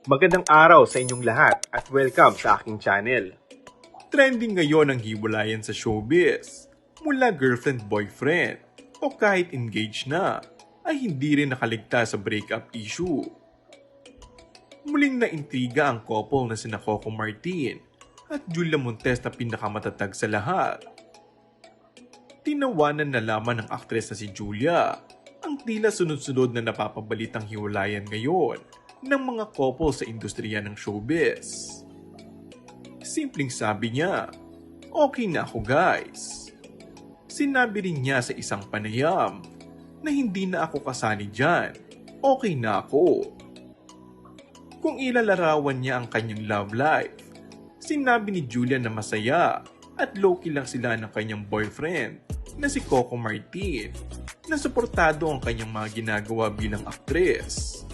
Magandang araw sa inyong lahat at welcome sa aking channel. Trending ngayon ang hiwalayan sa showbiz. Mula girlfriend-boyfriend o kahit engaged na, ay hindi rin nakaligtas sa breakup issue. Muling naintriga ang couple na sina Coco Martin at Julia Montes na pinakamatatag sa lahat. Tinawanan na lamang ng aktres na si Julia ang tila sunod-sunod na napapabalitang hiwalayan ngayon ng mga couple sa industriya ng showbiz. Simpleng sabi niya, "Okay na ako guys." Sinabi rin niya sa isang panayam na hindi na ako kasali dyan, okay na ako. Kung ilalarawan niya ang kanyang love life, sinabi ni Julia na masaya at low-key lang sila ng kanyang boyfriend na si Coco Martin na suportado ang kanyang mga ginagawa bilang aktres.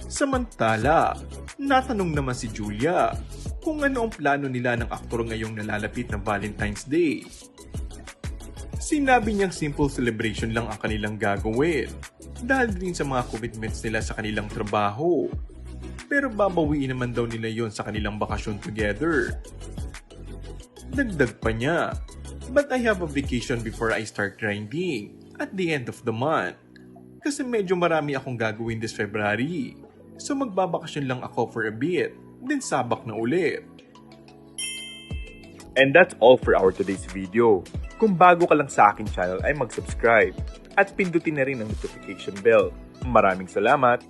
Samantala, natanong naman si Julia kung ano ang plano nila ng aktor ngayong nalalapit na Valentine's Day. Sinabi niyang simple celebration lang ang kanilang gagawin dahil din sa mga commitments nila sa kanilang trabaho. Pero babawiin naman daw nila yon sa kanilang bakasyon together. Dagdag pa niya, "But I have a vacation before I start grinding at the end of the month. Kasi medyo marami akong gagawin this February. So magbabakasyon lang ako for a bit, then sabak na ulit." And that's all for our today's video. Kung bago ka lang sa aking channel ay mag-subscribe at pindutin na rin ang notification bell. Maraming salamat!